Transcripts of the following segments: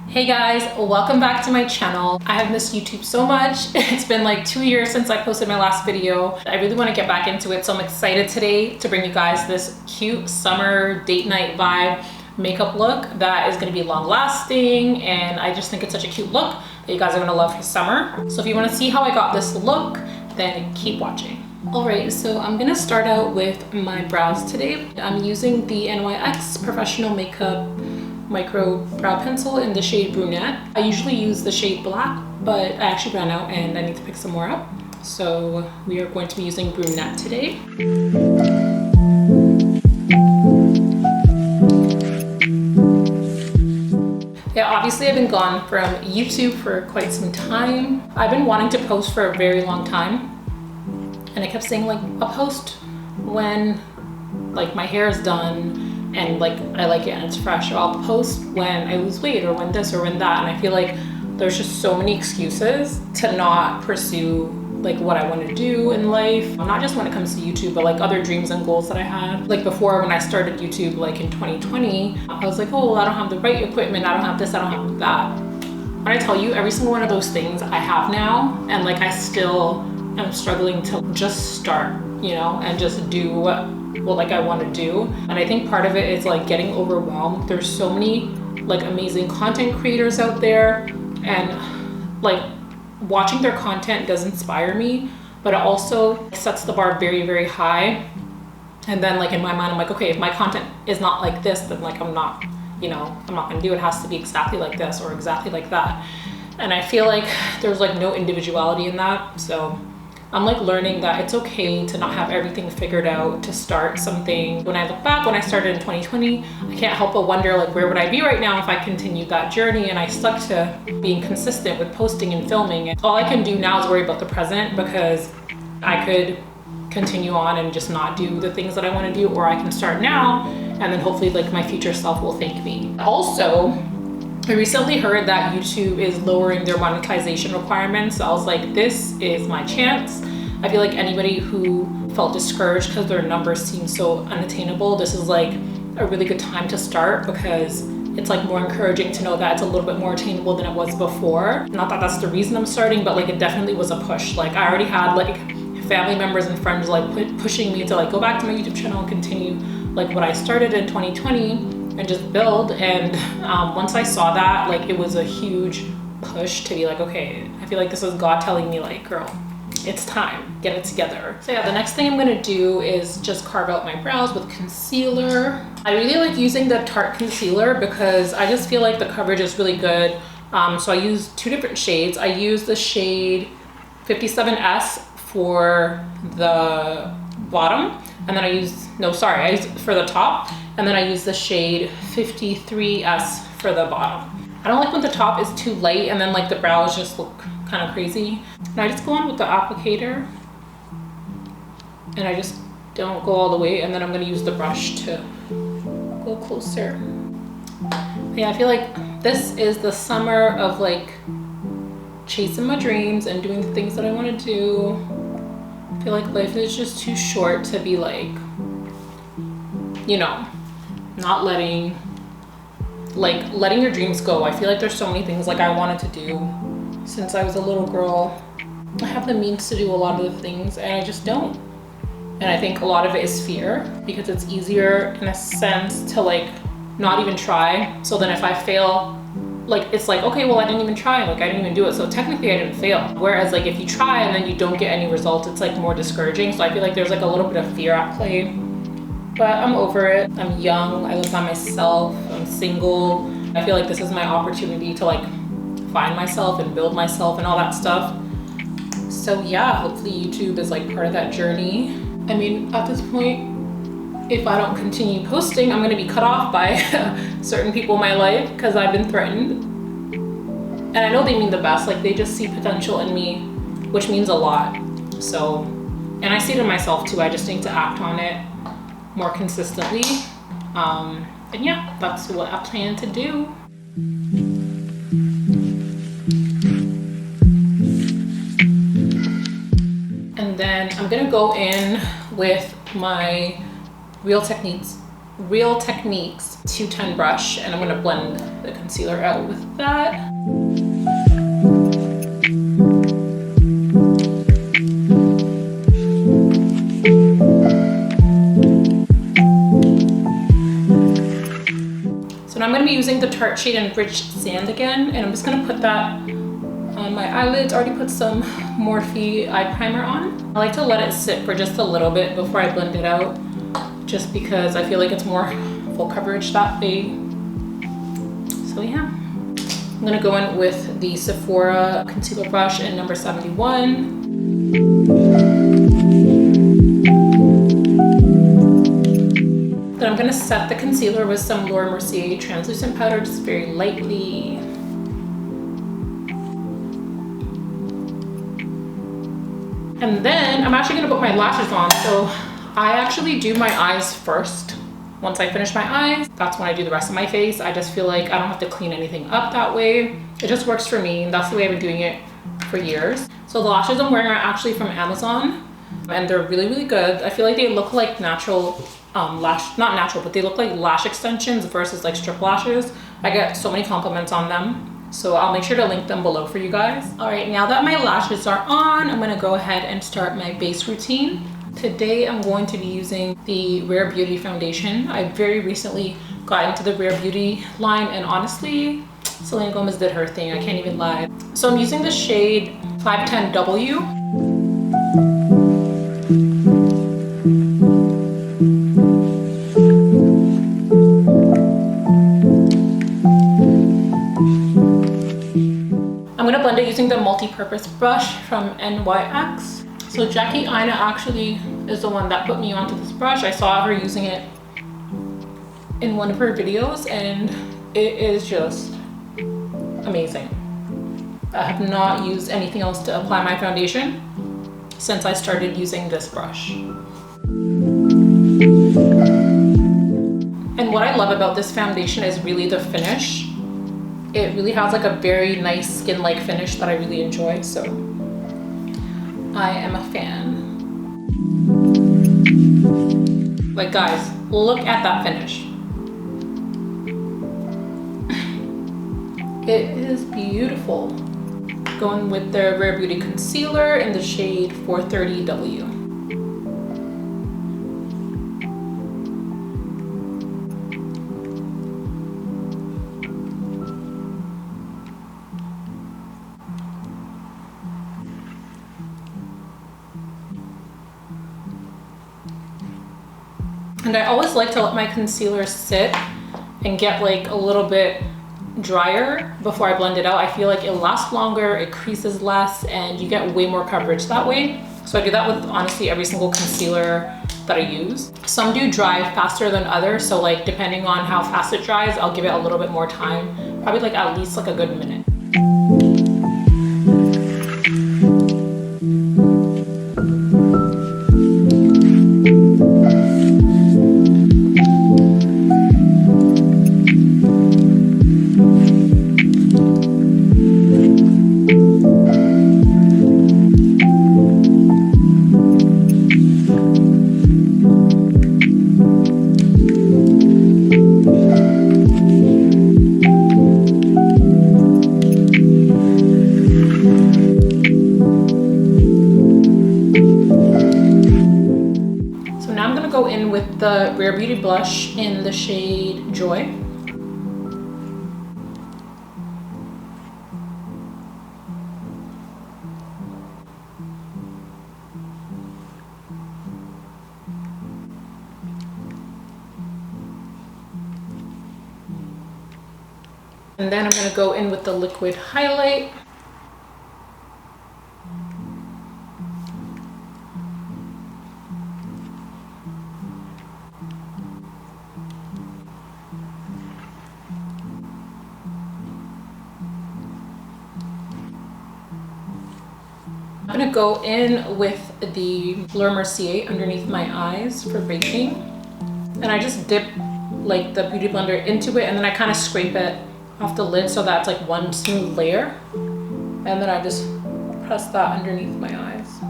Hey guys, welcome back to my channel. I have missed YouTube so much. It's been like 2 years since I posted my last video. I really want to get back into it, so I'm excited today to bring you guys this cute summer date night vibe makeup look that is going to be long lasting, and I just think it's such a cute look that you guys are going to love for summer. So if you want to see how I got this look, then keep watching. Alright, so I'm gonna start out with my brows today. I'm using the NYX Professional Makeup Micro Brow Pencil in the shade Brunette. I usually use the shade Black, but I actually ran out and I need to pick some more up. So we are going to be using Brunette today. Yeah, obviously I've been gone from YouTube for quite some time. I've been wanting to post for a very long time. And I kept saying like, I'll post when like my hair is done and like I like it and it's fresh, or I'll post when I lose weight or when this or when that. And I feel like there's just so many excuses to not pursue like what I want to do in life. Not just when it comes to YouTube, but like other dreams and goals that I had. Like before, when I started YouTube like in 2020, I was like, oh, I don't have the right equipment, I don't have this, I don't have that. When I tell you, every single one of those things I have now, and like I still am struggling to just start, you know, and just do what like I want to do. And I think part of it is like getting overwhelmed. There's so many like amazing content creators out there, and like watching their content does inspire me, but it also sets the bar very, very high. And then like in my mind, I'm like, okay, if my content is not like this, then like I'm not, you know, I'm not gonna do it. It has to be exactly like this or exactly like that. And I feel like there's like no individuality in that. So I'm like learning that it's okay to not have everything figured out to start something. When I look back, when I started in 2020, I can't help but wonder like, where would I be right now if I continued that journey and I stuck to being consistent with posting and filming. And all I can do now is worry about the present, because I could continue on and just not do the things that I want to do, or I can start now and then hopefully like my future self will thank me. Also, I recently heard that YouTube is lowering their monetization requirements. So I was like, this is my chance. I feel like anybody who felt discouraged because their numbers seem so unattainable, this is like a really good time to start, because it's like more encouraging to know that it's a little bit more attainable than it was before. Not that that's the reason I'm starting, but like it definitely was a push. Like I already had like family members and friends like pushing me to like go back to my YouTube channel and continue like what I started in 2020 and just build. And once I saw that, like it was a huge push to be like, okay, I feel like this is God telling me like, girl, it's time, get it together. So yeah, the next thing I'm gonna do is just carve out my brows with concealer. I really like using the Tarte concealer because I just feel like the coverage is really good. So I use two different shades. I use the shade 57S for the bottom, and then I use for the top, and then I use the shade 53S for the bottom. I don't like when the top is too light and then like the brows just look kind of crazy. And I just go on with the applicator and I just don't go all the way, and then I'm gonna use the brush to go closer. Yeah, I feel like this is the summer of like chasing my dreams and doing the things that I want to do. I feel like life is just too short to be like, you know, not letting your dreams go. I feel like there's so many things like I wanted to do since I was a little girl. I have the means to do a lot of the things and I just don't. And I think a lot of it is fear, because it's easier in a sense to like not even try. So then if I fail, like it's like, okay, well I didn't even try, like I didn't even do it, so technically I didn't fail. Whereas like if you try and then you don't get any results, it's like more discouraging. So I feel like there's like a little bit of fear at play, but I'm over it. I'm young, I live by myself, I'm single. I feel like this is my opportunity to like find myself and build myself and all that stuff. So yeah, hopefully YouTube is like part of that journey. I mean, at this point, if I don't continue posting, I'm gonna be cut off by certain people in my life because I've been threatened. And I know they mean the best, like they just see potential in me, which means a lot. So, and I see it in myself too, I just need to act on it more consistently. And yeah, that's what I plan to do. And then I'm gonna go in with my Real Techniques Real Techniques 210 brush, and I'm gonna blend the concealer out with that. So now I'm gonna be using the Tarte shade in Rich Sand again, and I'm just gonna put that on my eyelids. Already put some Morphe eye primer on. I like to let it sit for just a little bit before I blend it out, just because I feel like it's more full coverage that way. So yeah, I'm gonna go in with the Sephora concealer brush in number 71. Then I'm gonna set the concealer with some Laura Mercier translucent powder, just very lightly. And then I'm actually gonna put my lashes on. So I actually do my eyes first. Once I finish my eyes, that's when I do the rest of my face. I just feel like I don't have to clean anything up that way. It just works for me, and that's the way I've been doing it for years. So the lashes I'm wearing are actually from Amazon, and they're really, really good. I feel like they look like natural not natural, but they look like lash extensions versus like strip lashes. I get so many compliments on them, so I'll make sure to link them below for you guys. All right, now that my lashes are on, I'm gonna go ahead and start my base routine. Today I'm going to be using the Rare Beauty foundation. I very recently got into the Rare Beauty line, and honestly, Selena Gomez did her thing, I can't even lie. So I'm using the shade 510W. I'm gonna blend it using the multi-purpose brush from NYX. So Jackie Aina actually is the one that put me onto this brush. I saw her using it in one of her videos, and it is just amazing. I have not used anything else to apply my foundation since I started using this brush. And what I love about this foundation is really the finish. It really has like a very nice skin-like finish that I really enjoy, so I am a fan. Like guys, look at that finish. It is beautiful. Going with the Rare Beauty concealer in the shade 430W. And I always like to let my concealer sit and get like a little bit drier before I blend it out. I feel like it lasts longer, it creases less, and you get way more coverage that way. So I do that with honestly every single concealer that I use. Some do dry faster than others, so like depending on how fast it dries, I'll give it a little bit more time, probably like at least like a good minute. With the Rare Beauty blush in the shade Joy. And then I'm going to go in with the liquid highlight. I'm gonna go in with the Laura Mercier underneath my eyes for baking. And I just dip like the beauty blender into it, and then I kind of scrape it off the lid so that's like one smooth layer. And then I just press that underneath my eyes.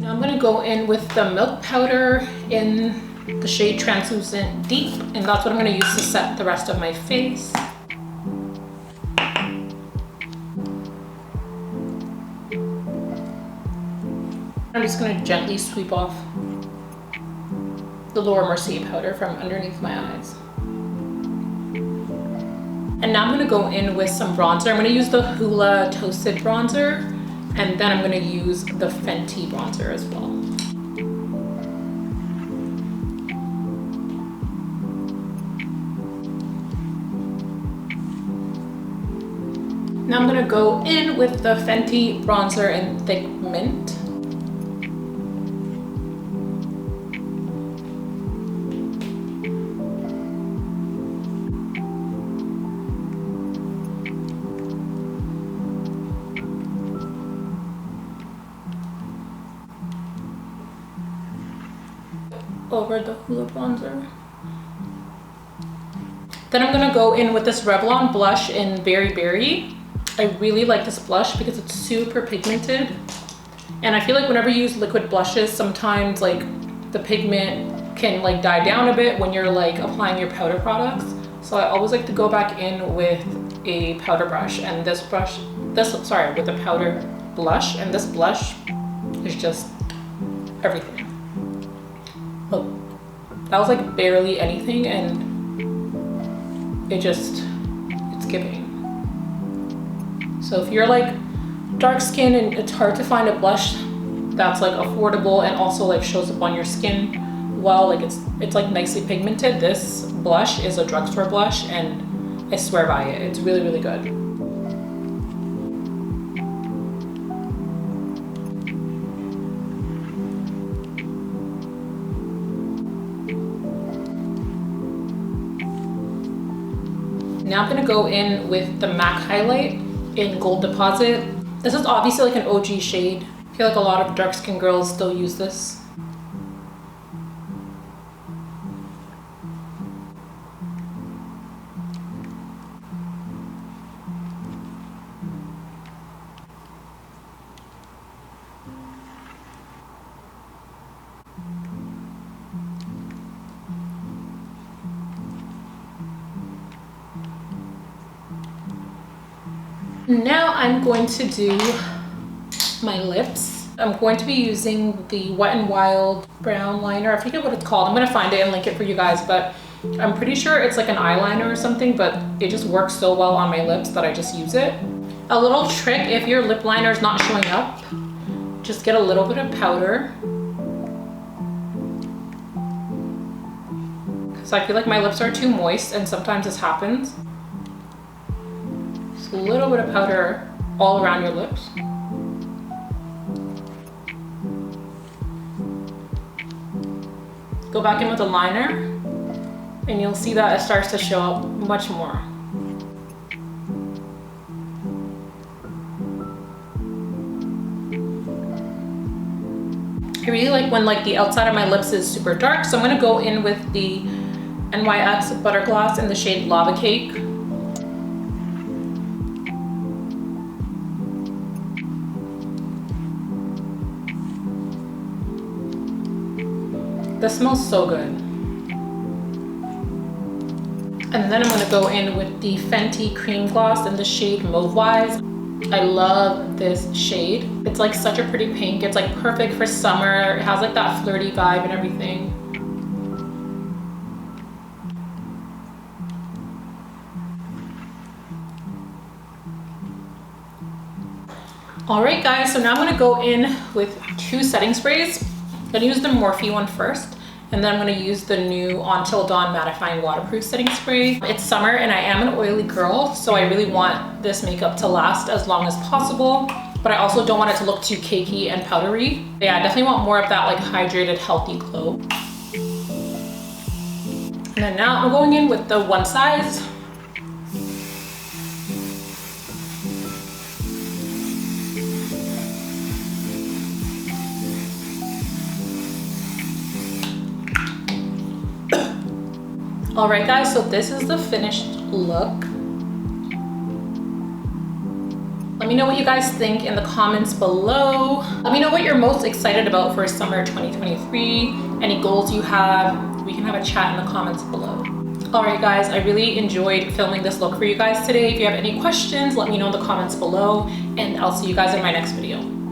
Now I'm gonna go in with the milk powder in the shade Translucent Deep, and that's what I'm gonna use to set the rest of my face. I'm just gonna gently sweep off the Laura Mercier powder from underneath my eyes. And now I'm gonna go in with some bronzer. I'm gonna use the Hoola Toasted Bronzer, and then I'm gonna use the Fenty bronzer as well. Now I'm gonna go in with the Fenty bronzer in Thick Mint. Over the Hoola bronzer. Then I'm gonna go in with this Revlon blush in Berry Berry. I really like this blush because it's super pigmented. And I feel like whenever you use liquid blushes, sometimes like the pigment can like die down a bit when you're like applying your powder products. So I always like to go back in with a powder brush, and with a powder blush, and this blush is just everything. Look, that was like barely anything, and it's giving. So if you're like dark skin and it's hard to find a blush that's like affordable and also like shows up on your skin well, like it's like nicely pigmented, this blush is a drugstore blush, and I swear by it. It's really, really good. Now I'm gonna go in with the MAC highlight in Gold Deposit. This is obviously like an OG shade. I feel like a lot of dark skinned girls still use this. Now I'm going to do my lips. I'm going to be using the Wet n Wild brown liner. I forget what it's called. I'm gonna find it and link it for you guys, but I'm pretty sure it's like an eyeliner or something, but it just works so well on my lips that I just use it. A little trick, if your lip liner is not showing up, just get a little bit of powder. Because I feel like my lips are too moist, and sometimes this happens. Just a little bit of powder all around your lips. Go back in with the liner, and you'll see that it starts to show up much more. I really like when like the outside of my lips is super dark, so I'm gonna go in with the NYX Butter Gloss in the shade Lava Cake. This smells so good. And then I'm gonna go in with the Fenty Cream Gloss in the shade Mauve Wise. I love this shade. It's like such a pretty pink. It's like perfect for summer. It has like that flirty vibe and everything. All right guys, so now I'm gonna go in with two setting sprays. I'm gonna use the Morphe one first, and then I'm gonna use the new Until Dawn Mattifying Waterproof Setting Spray. It's summer and I am an oily girl, so I really want this makeup to last as long as possible, but I also don't want it to look too cakey and powdery. Yeah, I definitely want more of that like hydrated, healthy glow. And then now I'm going in with the One Size. All right guys, so this is the finished look. Let me know what you guys think in the comments below. Let me know what you're most excited about for summer 2023. Any goals you have. We can have a chat in the comments below. Alright guys, I really enjoyed filming this look for you guys today. If you have any questions, let me know in the comments below, and I'll see you guys in my next video.